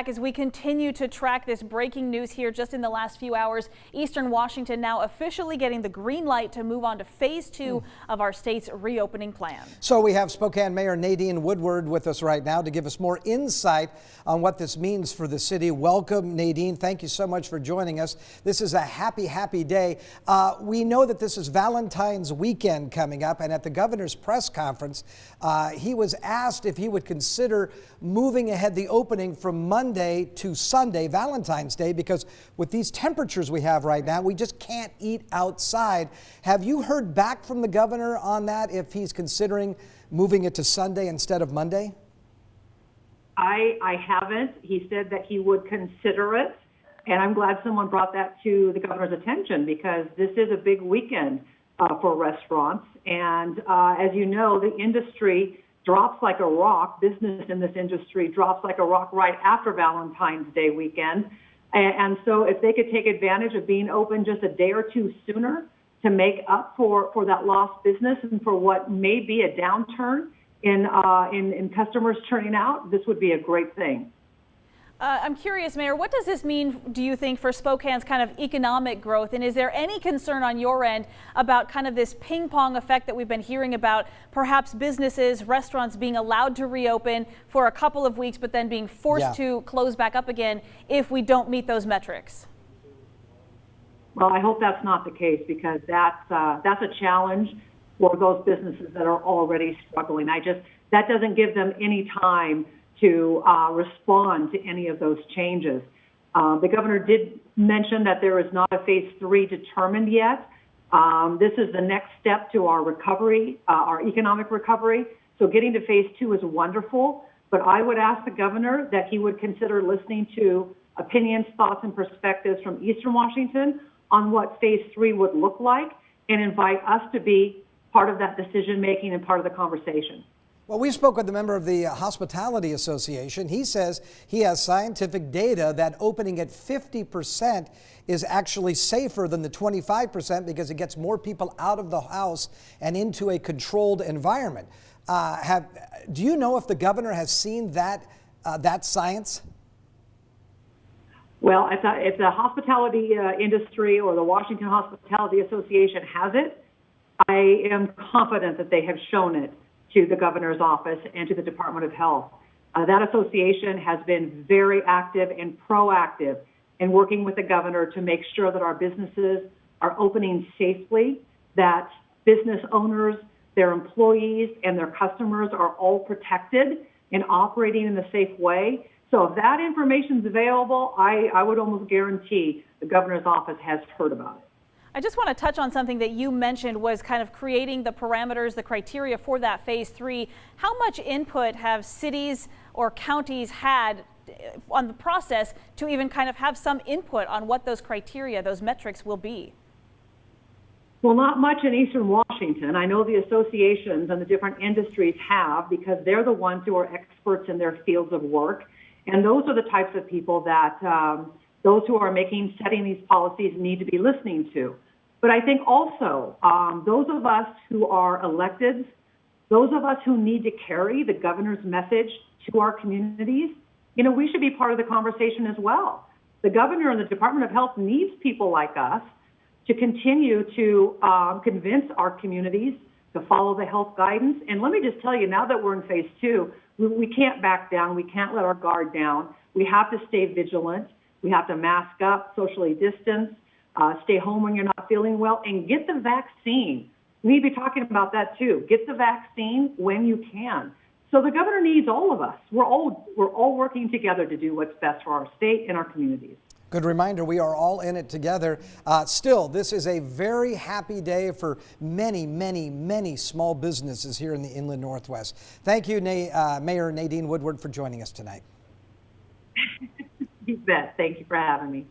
As we continue to track this breaking news here just in the last few hours, Eastern Washington now officially getting the green light to move on to phase 2 of our state's reopening plan. So we have Spokane Mayor Nadine Woodward with us right now to give us more insight on what this means for the city. Welcome, Nadine. Thank you so much for joining us. This is a happy, happy day. We know that this is Valentine's weekend coming up, and at the governor's press conference, he was asked if he would consider moving ahead the opening from Monday to Sunday, Valentine's Day, because with these temperatures we have right now, we just can't eat outside. Have you heard back from the governor on that, if he's considering moving it to Sunday instead of Monday? I haven't. He said that he would consider it, and I'm glad someone brought that to the governor's attention, because this is a big weekend for restaurants. And as you know, the industry drops like a rock. Business in this industry drops like a rock right after Valentine's Day weekend. And so if they could take advantage of being open just a day or two sooner to make up for that lost business and for what may be a downturn in customers turning out, this would be a great thing. I'm curious, Mayor, what does this mean, do you think, for Spokane's kind of economic growth? And is there any concern on your end about kind of this ping pong effect that we've been hearing about, perhaps businesses, restaurants being allowed to reopen for a couple of weeks, but then being forced to close back up again if we don't meet those metrics? Well, I hope that's not the case, because that's a challenge for those businesses that are already struggling. That doesn't give them any time to respond to any of those changes. The governor did mention that there is not a phase 3 determined yet. This is the next step to our recovery, our economic recovery. So getting to phase 2 is wonderful, but I would ask the governor that he would consider listening to opinions, thoughts, and perspectives from Eastern Washington on what phase 3 would look like, and invite us to be part of that decision making and part of the conversation. Well, we spoke with a member of the Hospitality Association. He says he has scientific data that opening at 50% is actually safer than the 25% because it gets more people out of the house and into a controlled environment. Do you know if the governor has seen that science? Well, if the hospitality industry or the Washington Hospitality Association has it, I am confident that they have shown it to the governor's office and to the Department of Health. That association has been very active and proactive in working with the governor to make sure that our businesses are opening safely, that business owners, their employees, and their customers are all protected and operating in a safe way. So if that information is available, I would almost guarantee the governor's office has heard about it. I just want to touch on something that you mentioned, was kind of creating the parameters, the criteria for that phase 3. How much input have cities or counties had on the process to even kind of have some input on what those criteria, those metrics will be? Well, not much in Eastern Washington. I know the associations and the different industries have, because they're the ones who are experts in their fields of work. And those are the types of people that those who are setting these policies need to be listening to. But I think also those of us who are electeds, those of us who need to carry the governor's message to our communities, we should be part of the conversation as well. The governor and the Department of Health needs people like us to continue to convince our communities to follow the health guidance. And let me just tell you, now that we're in phase 2, we can't back down. We can't let our guard down. We have to stay vigilant. We have to mask up, socially distance, stay home when you're not feeling well, and get the vaccine. We need to be talking about that too. Get the vaccine when you can. So the governor needs all of us. We're all working together to do what's best for our state and our communities. Good reminder, we are all in it together. Still, this is a very happy day for many, many, many small businesses here in the Inland Northwest. Thank you, Mayor Nadine Woodward, for joining us tonight. You bet. Thank you for having me.